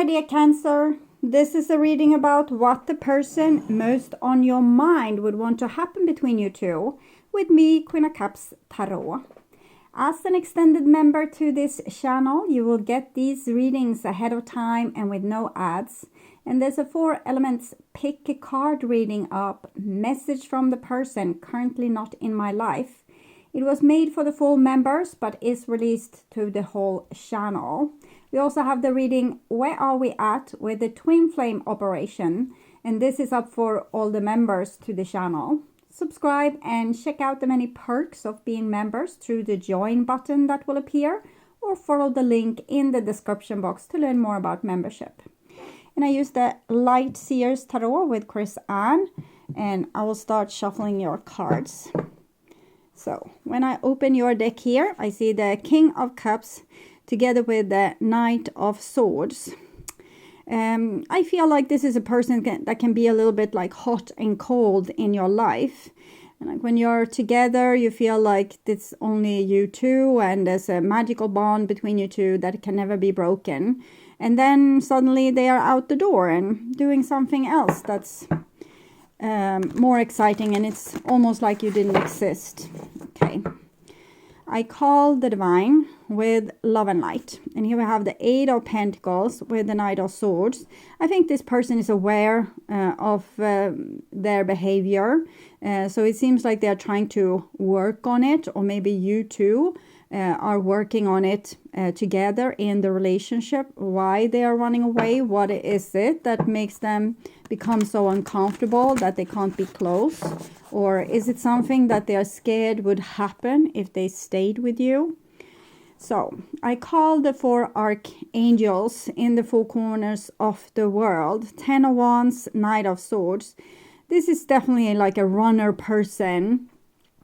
my dear Cancer. This is a reading about what the person most on your mind would want to happen between you two with me, Queen of Cups Tarot. As an extended member to this channel, you will get these readings ahead of time and with no ads. And there's a 4 elements pick a card reading up, message from the person currently not in my life. It was made for the full members but is released to the whole channel. We also have the reading Where Are We At with the Twin Flame Operation, and this is up for all the members to the channel. Subscribe and check out the many perks of being members through the join button that will appear, or follow the link in the description box to learn more about membership. And I use the Light Seers Tarot with Chris Ann, and I will start shuffling your cards. So when I open your deck here, I see the King of Cups together with the Knight of Swords. I feel like this is a person that can be a little bit like hot and cold in your life. And like when you're together, you feel like it's only you two and there's a magical bond between you two that can never be broken. And then suddenly they are out the door and doing something else that's more exciting, and it's almost like you didn't exist. Okay. I call the Divine with Love and Light. And here we have the 8 of Pentacles with the Knight of Swords. I think this person is aware of their behavior. So it seems like they're trying to work on it, or maybe you two are working on it together in the relationship. Why they are running away? What is it that makes them become so uncomfortable that they can't be close? Or is it something that they are scared would happen if they stayed with you? So I call the 4 archangels in the 4 corners of the world. 10 of Wands, Knight of Swords. This is definitely like a runner person.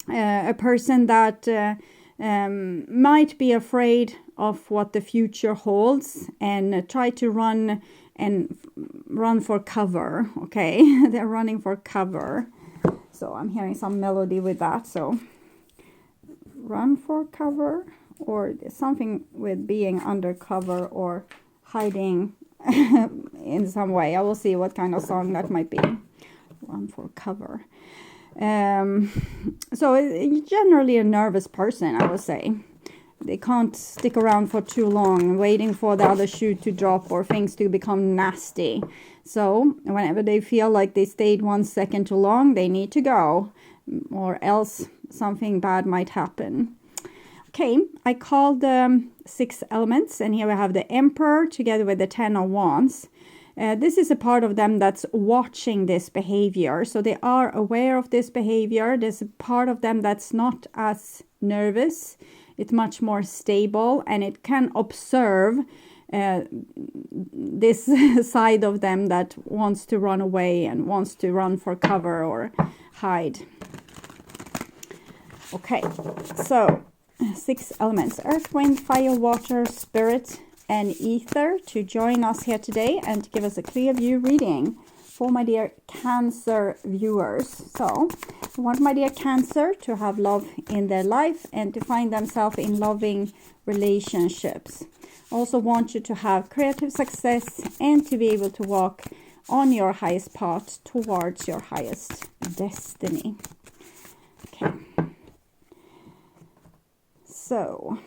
A person that might be afraid of what the future holds and try to run for cover. Okay, they're running for cover. So I'm hearing some melody with that. So run for cover, or something with being undercover or hiding in some way. I will see what kind of song that might be. Run for cover. So generally a nervous person, I would say. They can't stick around for too long, waiting for the other shoe to drop or things to become nasty. So whenever they feel like they stayed 1 second too long, they need to go, or else something bad might happen. Okay, I called the 6 elements, and here we have the Emperor together with the 10 of Wands. This is a part of them that's watching this behavior. So they are aware of this behavior. There's a part of them that's not as nervous. It's much more stable, and it can observe this side of them that wants to run away and wants to run for cover or hide. Okay, so 6 elements: earth, wind, fire, water, spirit, and ether to join us here today and to give us a clear view reading for my dear Cancer viewers. So I want my dear Cancer to have love in their life and to find themselves in loving relationships. I also want you to have creative success and to be able to walk on your highest path towards your highest destiny. Okay. So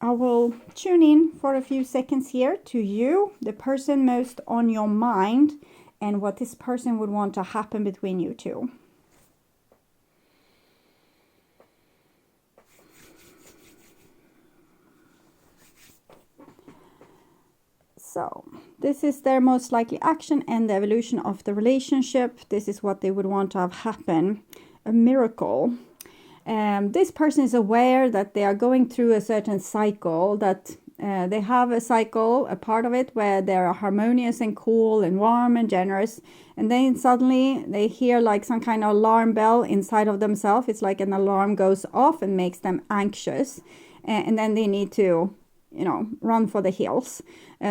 I will tune in for a few seconds here to you, the person most on your mind, and what this person would want to happen between you two. So this is their most likely action and the evolution of the relationship. This is what they would want to have happen. A miracle. This person is aware that they are going through a certain cycle, that they have a cycle, a part of it where they're harmonious and cool and warm and generous, and then suddenly they hear like some kind of alarm bell inside of themselves. It's like an alarm goes off and makes them anxious, and then they need to, run for the hills.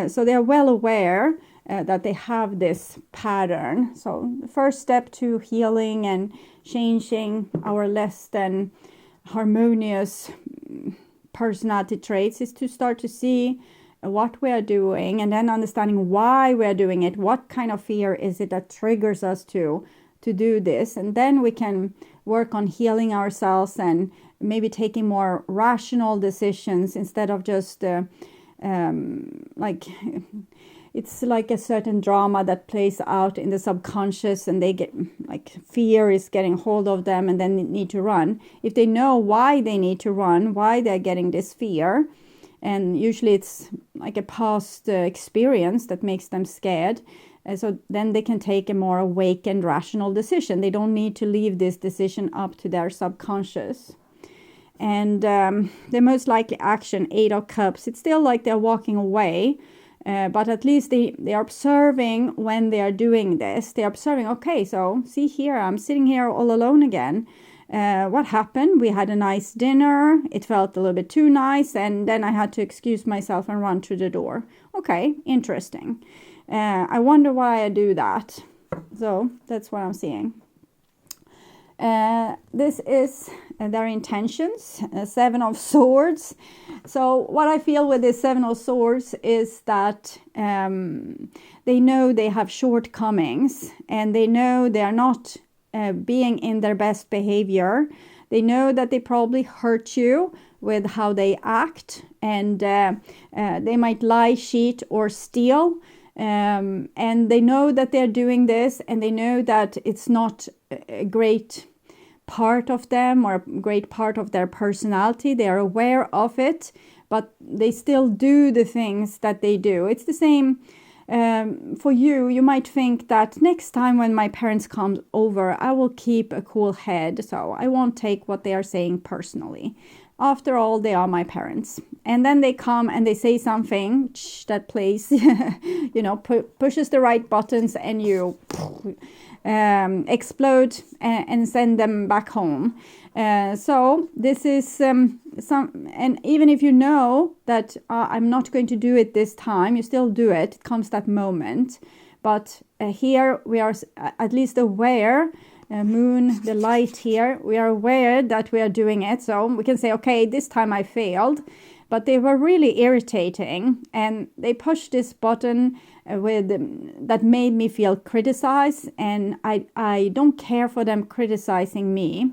So they're well aware that they have this pattern. So the first step to healing and changing our less than harmonious personality traits is to start to see what we are doing, and then understanding why we are doing it. What kind of fear is it that triggers us to do this? And then we can work on healing ourselves and maybe taking more rational decisions instead of just like it's like a certain drama that plays out in the subconscious, and they get like fear is getting hold of them and then they need to run. If they know why they need to run, why they're getting this fear, and usually it's like a past experience that makes them scared, so then they can take a more awakened, rational decision. They don't need to leave this decision up to their subconscious. And the most likely action, 8 of Cups, it's still like they're walking away, but at least they are observing when they are doing this. They're observing, okay, so see here, I'm sitting here all alone again. What happened? We had a nice dinner. It felt a little bit too nice, and then I had to excuse myself and run to the door. Okay, interesting. I wonder why I do that. So that's what I'm seeing. This is their intentions, 7 of Swords. So what I feel with this 7 of Swords is that they know they have shortcomings, and they know they are not being in their best behavior. They know that they probably hurt you with how they act, and they might lie, cheat, or steal. And they know that they're doing this, and they know that it's not a great part of them or a great part of their personality. They are aware of it, but they still do the things that they do. It's the same for you. You might think that next time when my parents come over, I will keep a cool head, so I won't take what they are saying personally. After all, they are my parents. And then they come and they say something that plays, pushes the right buttons, and you explode and send them back home. So this is and even if you know that I'm not going to do it this time, you still do it. It comes that moment. But here we are at least aware. Moon, the light here, we are aware that we are doing it, so we can say, okay, this time I failed, but they were really irritating, and they pushed this button that made me feel criticized, and I don't care for them criticizing me.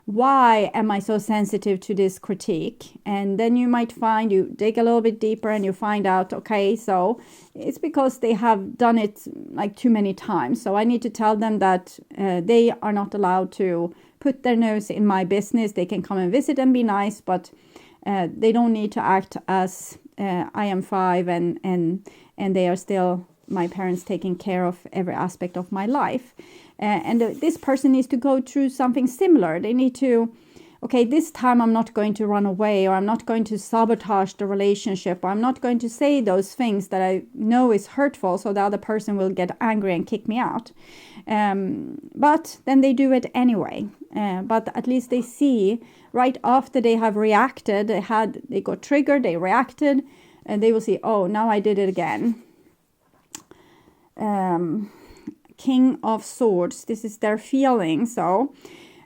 Why am I so sensitive to this critique? And then you might find, you dig a little bit deeper and you find out, okay, so it's because they have done it like too many times. So I need to tell them that they are not allowed to put their nose in my business. They can come and visit and be nice, but they don't need to act as I am 5 and they are still my parents taking care of every aspect of my life. And this person needs to go through something similar. They need to, okay, this time I'm not going to run away, or I'm not going to sabotage the relationship, or I'm not going to say those things that I know is hurtful, so the other person will get angry and kick me out. But then they do it anyway. But at least they see right after they have reacted, they got triggered, they reacted, and they will see, oh, now I did it again. King of Swords, this is their feeling. So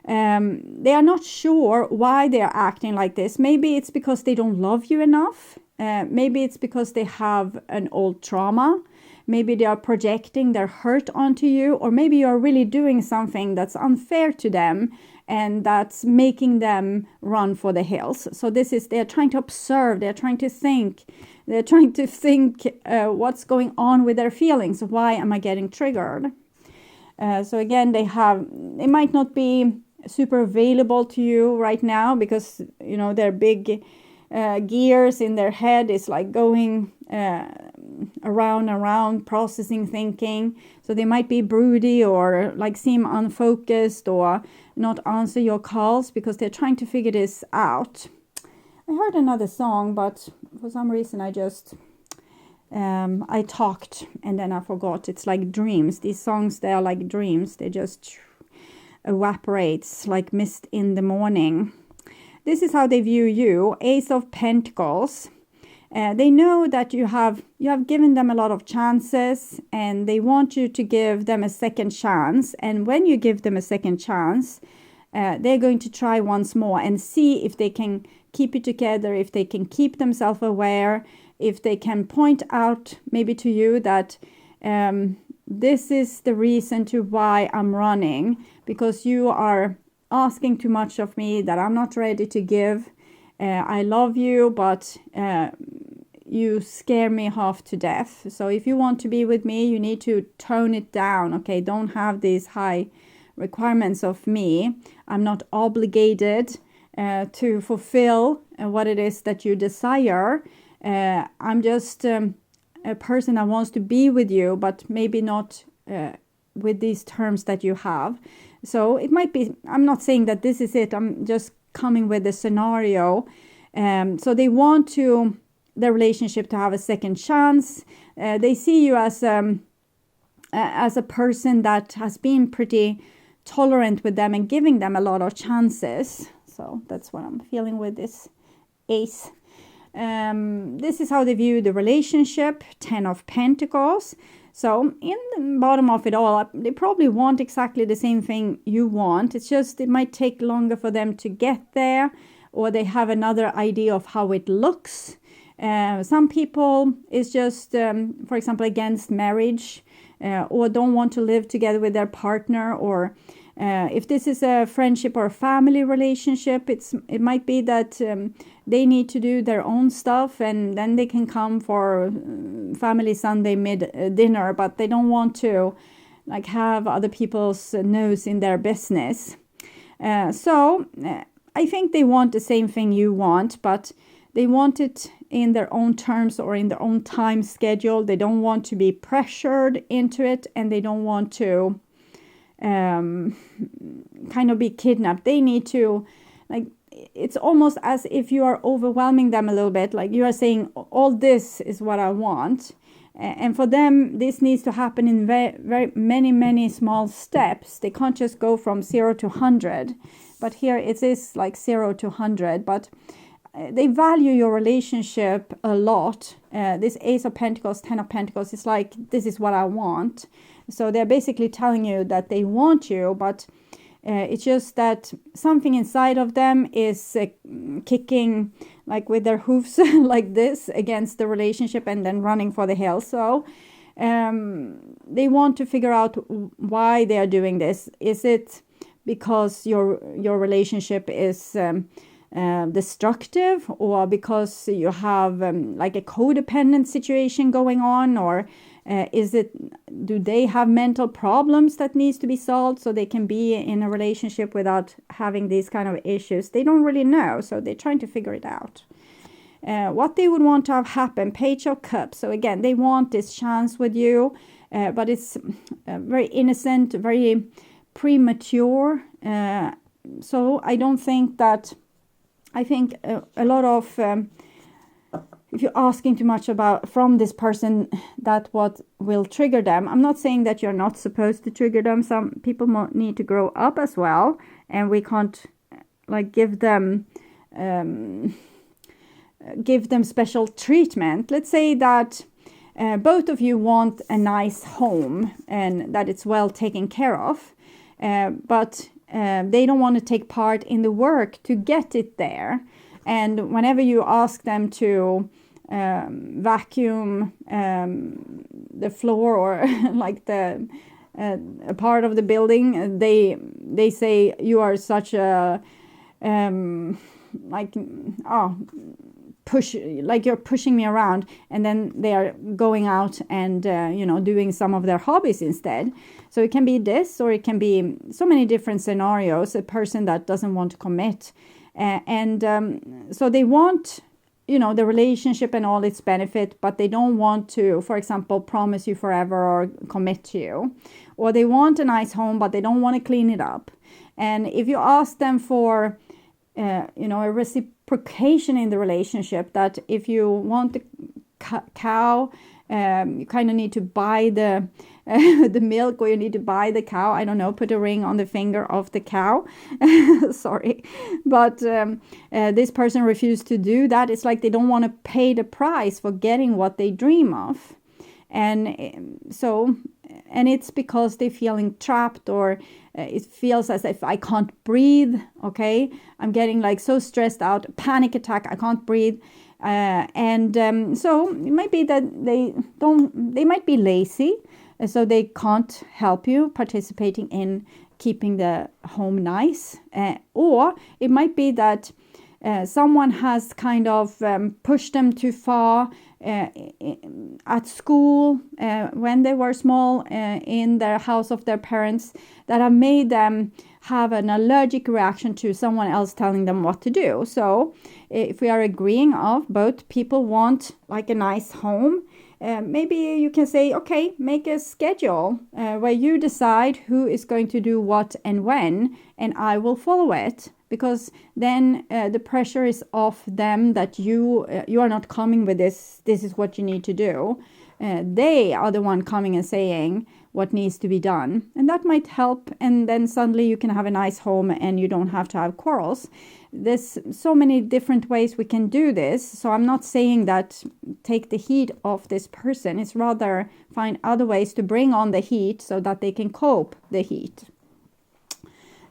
they are not sure why they are acting like this. Maybe it's because they don't love you enough. Maybe it's because they have an old trauma. Maybe they are projecting their hurt onto you, or maybe you are really doing something that's unfair to them and that's making them run for the hills. So they're trying to observe, they're trying to think what's going on with their feelings. Why am I getting triggered? So again, they might not be super available to you right now because, their big gears in their head is like going around, processing, thinking. So they might be broody or like seem unfocused or not answer your calls because they're trying to figure this out. I heard another song, but for some reason I just... I talked and then I forgot. It's like dreams. These songs, they are like dreams. They just evaporates like mist in the morning. This is how they view you. Ace of Pentacles. They know that you have given them a lot of chances, and they want you to give them a second chance. And when you give them a second chance, they're going to try once more and see if they can keep it together, if they can keep themselves aware, if they can point out maybe to you that this is the reason to why I'm running, because you are asking too much of me that I'm not ready to give. I love you, but you scare me half to death. So if you want to be with me, you need to tone it down. Okay, don't have these high requirements of me. I'm not obligated to fulfill what it is that you desire. I'm just a person that wants to be with you, but maybe not with these terms that you have. So it might be, I'm not saying that this is it, I'm just coming with a scenario. So they want to the relationship to have a second chance. They see you as a person that has been pretty tolerant with them and giving them a lot of chances. So that's what I'm feeling with this ace. This is how they view the relationship, 10 of Pentacles. So in the bottom of it all, they probably want exactly the same thing you want. It's just it might take longer for them to get there, or they have another idea of how it looks. Some people is just, for example, against marriage, or don't want to live together with their partner, or if this is a friendship or a family relationship, it might be that they need to do their own stuff, and then they can come for family Sunday dinner, but they don't want to like have other people's nose in their business. So I think they want the same thing you want, but they want it in their own terms or in their own time schedule. They don't want to be pressured into it, and they don't want to kind of be kidnapped. They need to, like, it's almost as if you are overwhelming them a little bit. Like you are saying, all this is what I want. And for them, this needs to happen in very many small steps. They can't just go from 0 to 100. But here it is like 0 to 100. But they value your relationship a lot. This Ace of Pentacles, 10 of Pentacles, is like, this is what I want. So they're basically telling you that they want you, but it's just that something inside of them is kicking like with their hoofs like this against the relationship and then running for the hills. So they want to figure out why they are doing this. Is it because your relationship is destructive, or because you have like a codependent situation going on, or do they have mental problems that needs to be solved so they can be in a relationship without having these kind of issues? They don't really know, so they're trying to figure it out. What they would want to have happen, Page of Cups. So again, they want this chance with you, but it's very innocent, very premature. So I don't think that, I think a lot of, if you're asking too much from this person, that what will trigger them. I'm not saying that you're not supposed to trigger them. Some people need to grow up as well, and we can't like give them special treatment. Let's say that both of you want a nice home and that it's well taken care of, but they don't want to take part in the work to get it there. And whenever you ask them to vacuum the floor or like a part of the building, they say you are such a like you're pushing me around, and then they are going out and doing some of their hobbies instead. So it can be this, or it can be so many different scenarios. A person that doesn't want to commit, so they want the relationship and all its benefit, but they don't want to, for example, promise you forever or commit to you. Or they want a nice home, but they don't want to clean it up. And if you ask them for a reciprocation in the relationship, that if you want the cow, you kind of need to buy the milk, or you need to buy the cow. I don't know, put a ring on the finger of the cow. Sorry. But this person refused to do that. It's like they don't want to pay the price for getting what they dream of. And so and it's because they're feeling trapped, or it feels as if I can't breathe. Okay, I'm getting like so stressed out, panic attack, I can't breathe. So it might be that they might be lazy, so they can't help you participating in keeping the home nice. Or it might be that someone has kind of pushed them too far at school when they were small, in their house of their parents, that have made them have an allergic reaction to someone else telling them what to do. So if we are agreeing of both people want like a nice home, maybe you can say, okay, make a schedule where you decide who is going to do what and when, and I will follow it. Because then the pressure is off them, that you are not coming with this is what you need to do. They are the one coming and saying what needs to be done, and that might help. And then suddenly you can have a nice home and you don't have to have quarrels. There's so many different ways we can do this, so I'm not saying that take the heat off this person. It's rather find other ways to bring on the heat so that they can cope the heat.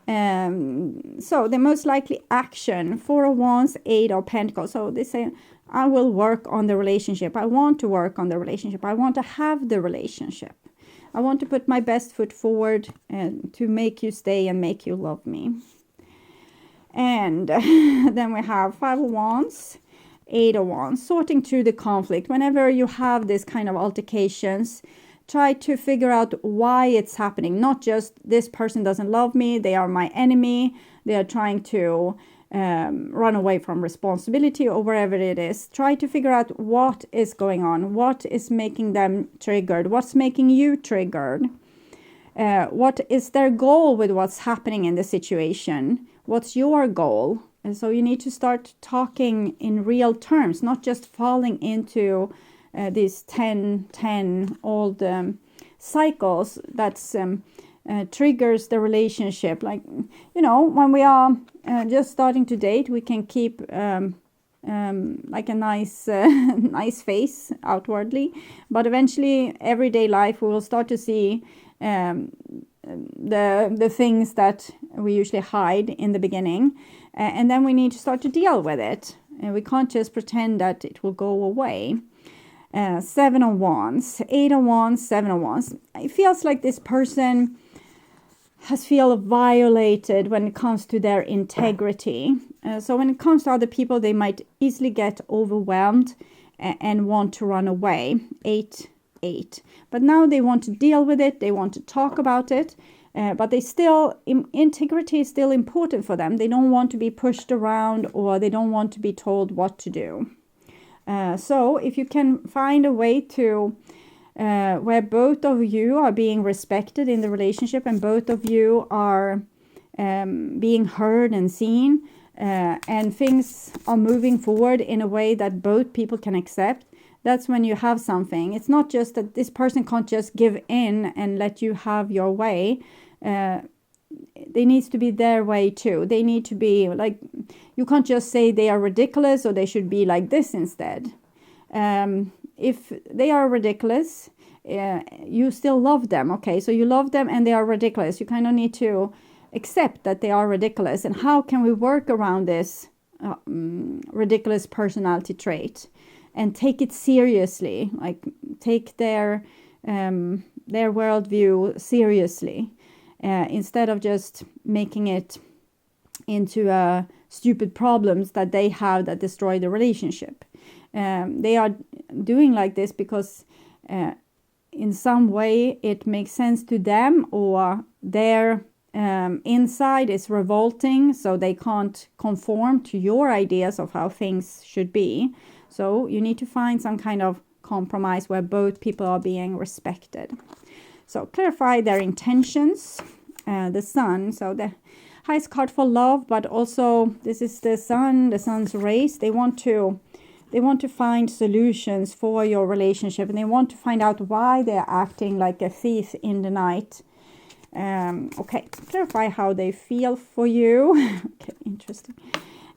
So the most likely action, 4 of Wands, 8 of Pentacles. So they say, I will work on the relationship. I want to work on the relationship. I want to have the relationship. I want to put my best foot forward to make you stay and make you love me. And then we have 5 of Wands, 8 of Wands, sorting through the conflict. Whenever you have this kind of altercations, try to figure out why it's happening. Not just this person doesn't love me, they are my enemy, they are trying to run away from responsibility, or wherever it is. Try to figure out what is going on, what is making them triggered, what's making you triggered, what is their goal with what's happening in the situation, what's your goal. And so you need to start talking in real terms, not just falling into these 10 old cycles that's triggers the relationship. Like, you know, when we are just starting to date, we can keep like a nice nice face outwardly, but eventually everyday life we will start to see the things that we usually hide in the beginning, and then we need to start to deal with it, and we can't just pretend that it will go away. 7 of Wands, 8 of Wands, 7 of Wands. It feels like this person has felt violated when it comes to their integrity. So when it comes to other people, they might easily get overwhelmed and want to run away. 8. But now they want to deal with it. They want to talk about it. But they still, integrity is still important for them. They don't want to be pushed around, or they don't want to be told what to do. So if you can find a way to where both of you are being respected in the relationship, and both of you are being heard and seen, and things are moving forward in a way that both people can accept, that's when you have something. It's not just that this person can't just give in and let you have your way. They need to be their way too. They need to be like, you can't just say they are ridiculous or they should be like this instead. If they are ridiculous, you still love them. Okay, so you love them and they are ridiculous. You kind of need to accept that they are ridiculous. And how can we work around this ridiculous personality trait and take it seriously? Like, take their worldview seriously. Instead of just making it into stupid problems that they have that destroy the relationship. They are doing like this because in some way it makes sense to them, or their inside is revolting, so they can't conform to your ideas of how things should be. So you need to find some kind of compromise where both people are being respected. So clarify their intentions. The Sun, so the highest card for love, but also this is the Sun, the Sun's race. They want to find solutions for your relationship, and they want to find out why they're acting like a thief in the night. Okay, clarify how they feel for you. Okay, interesting.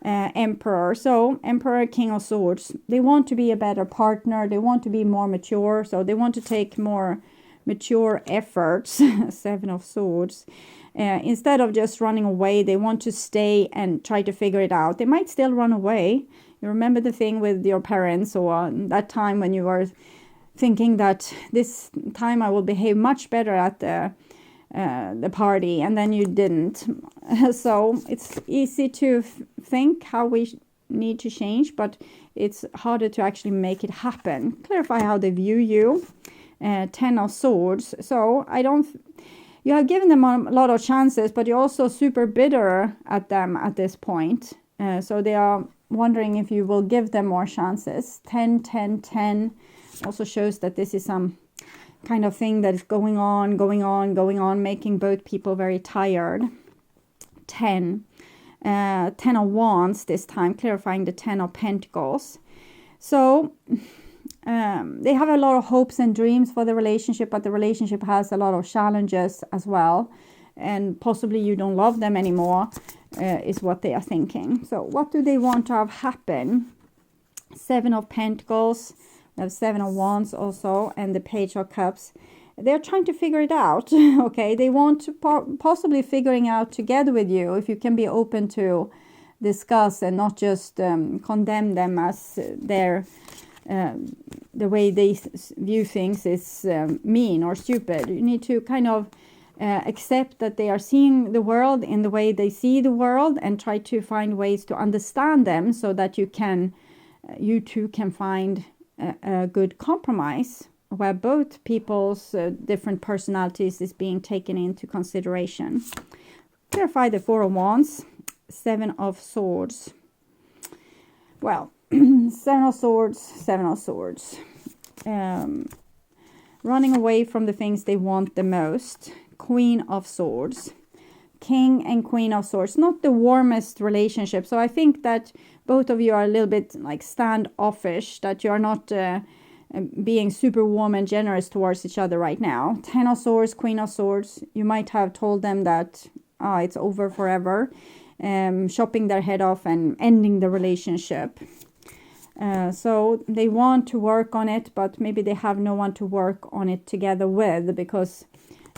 Emperor. So Emperor, King of Swords. They want to be a better partner. They want to be more mature. So they want to take more mature efforts, Seven of Swords. Instead of just running away, they want to stay and try to figure it out. They might still run away. You remember the thing with your parents, or that time when you were thinking that this time I will behave much better at the party, and then you didn't. So it's easy to think how we need to change, but it's harder to actually make it happen. Clarify how they view you. Ten of Swords. So you have given them a lot of chances, but you're also super bitter at them at this point. So they are wondering if you will give them more chances. 10, 10, 10 also shows that this is some kind of thing that is going on, making both people very tired. 10. 10 of Wands this time, clarifying the 10 of Pentacles. So they have a lot of hopes and dreams for the relationship, but the relationship has a lot of challenges as well. And possibly you don't love them anymore, is what they are thinking. So what do they want to have happen? 7 of Pentacles, we have 7 of Wands also, and the Page of Cups. They're trying to figure it out, okay? They want to possibly figuring out together with you, if you can be open to discuss and not just condemn them as their the way they view things is mean or stupid. You need to kind of accept that they are seeing the world in the way they see the world, and try to find ways to understand them so that you two can find a good compromise where both people's different personalities is being taken into consideration. Clarify the 4 of Wands, 7 of Swords. Well, 7 of Swords, 7 of Swords. Running away from the things they want the most. Queen of Swords. King and Queen of Swords. Not the warmest relationship. So I think that both of you are a little bit like standoffish. That you are not being super warm and generous towards each other right now. 10 of Swords, Queen of Swords. You might have told them that it's over forever. Chopping their head off and ending the relationship. So they want to work on it, but maybe they have no one to work on it together with, because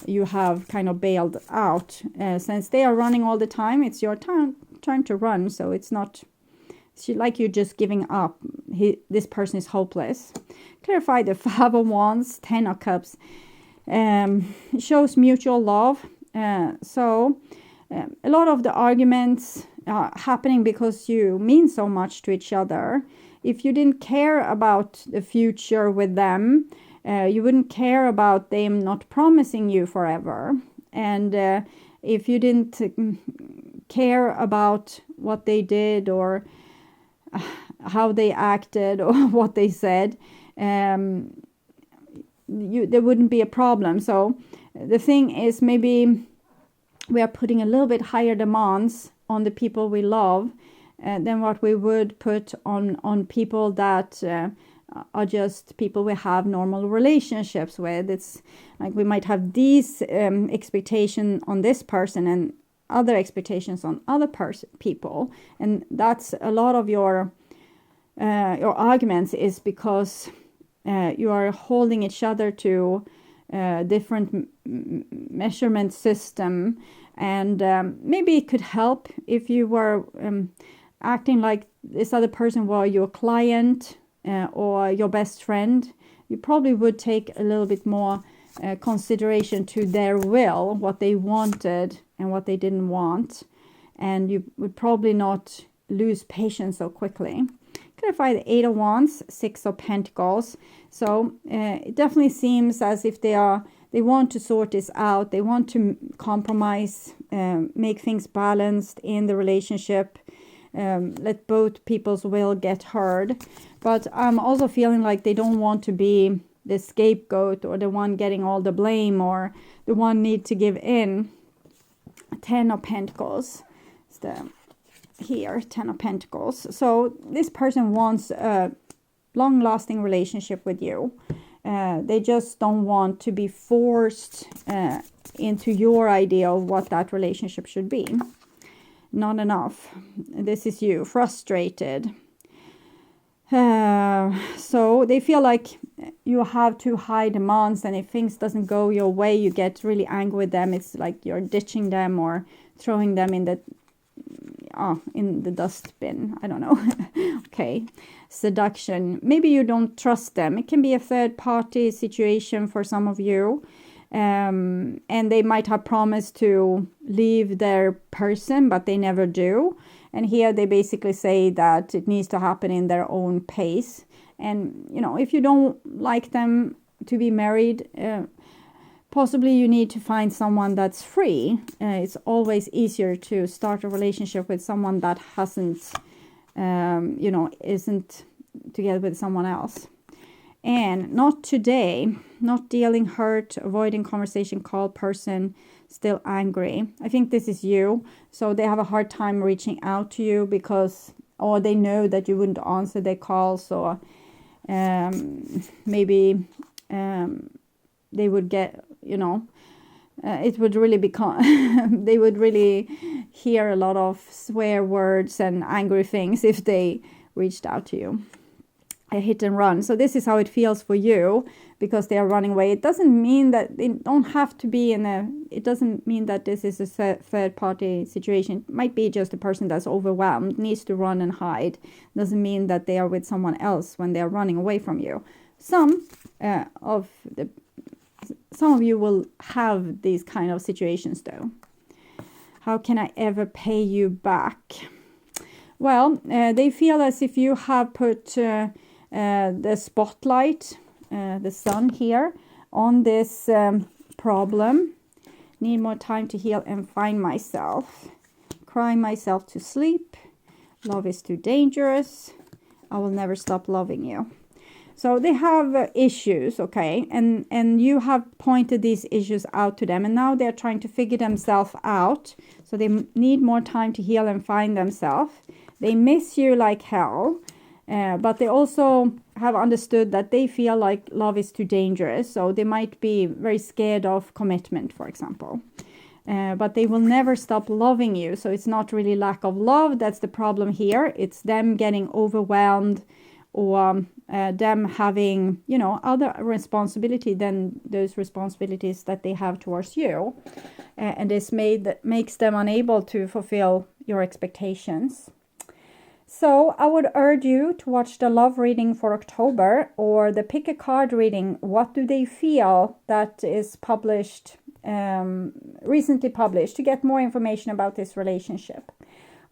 you have kind of bailed out. Since they are running all the time, it's your time to run. So it's not like you're just giving up. This person is hopeless. Clarify the 5 of Wands, 10 of Cups. It shows mutual love. So a lot of the arguments are happening because you mean so much to each other. If you didn't care about the future with them, you wouldn't care about them not promising you forever. And if you didn't care about what they did or how they acted or what they said, there wouldn't be a problem. So the thing is, maybe we are putting a little bit higher demands on the people we love than what we would put on people that are just people we have normal relationships with. It's like we might have these expectations on this person and other expectations on other people, and that's a lot of your arguments is because you are holding each other to different measurement system. And maybe it could help if you were acting like this other person were your client or your best friend. You probably would take a little bit more consideration to their will, what they wanted and what they didn't want. And you would probably not lose patience so quickly. Clarify the 8 of Wands, 6 of Pentacles. So it definitely seems as if they want to sort this out. They want to compromise, make things balanced in the relationship, let both people's will get heard. But I'm also feeling like they don't want to be the scapegoat or the one getting all the blame or the one need to give in. 10 of Pentacles. It's here, 10 of Pentacles. So this person wants a long-lasting relationship with you. They just don't want to be forced into your idea of what that relationship should be. Not enough. This is you, frustrated. So they feel like you have too high demands, and if things doesn't go your way, you get really angry with them. It's like you're ditching them or throwing them in the dustbin. I don't know. Okay. Seduction. Maybe you don't trust them. It can be a third party situation for some of you. And they might have promised to leave their person, but they never do. And here they basically say that it needs to happen in their own pace. And, if you don't like them to be married, possibly you need to find someone that's free. It's always easier to start a relationship with someone that hasn't, isn't together with someone else. And not today, not dealing hurt, avoiding conversation, call person, still angry. I think this is you. So they have a hard time reaching out to you because, or they know that you wouldn't answer their calls, or maybe they would get, it would really become, they would really hear a lot of swear words and angry things if they reached out to you. A hit and run. So this is how it feels for you because they are running away. It doesn't mean that they don't have to be it doesn't mean that this is a third party situation. It might be just a person that's overwhelmed, needs to run and hide. Doesn't mean that they are with someone else when they are running away from you. Some of you will have these kind of situations though. How can I ever pay you back? Well, they feel as if you have put the spotlight, the sun here, on this problem. Need more time to heal and find myself. Crying myself to sleep. Love is too dangerous. I will never stop loving you. So they have issues, okay? And you have pointed these issues out to them. And now they're trying to figure themselves out. So they need more time to heal and find themselves. They miss you like hell. But they also have understood that they feel like love is too dangerous. So they might be very scared of commitment, for example. But they will never stop loving you. So it's not really lack of love. That's the problem here. It's them getting overwhelmed, or them having, other responsibility than those responsibilities that they have towards you. And this makes them unable to fulfill your expectations. So I would urge you to watch the love reading for October, or the pick a card reading. What do they feel? That is published, recently published, to get more information about this relationship.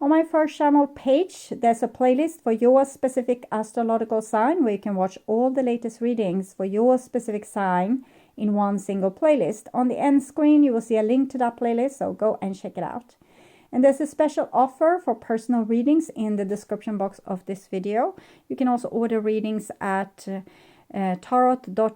On my first channel page, there's a playlist for your specific astrological sign where you can watch all the latest readings for your specific sign in one single playlist. On the end screen, you will see a link to that playlist, so go and check it out. And there's a special offer for personal readings in the description box of this video. You can also order readings at tarot.com.se.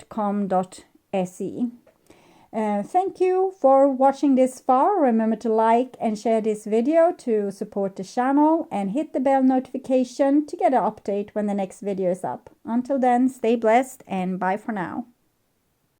Thank you for watching this far. Remember to like and share this video to support the channel, and hit the bell notification to get an update when the next video is up. Until then, stay blessed and bye for now.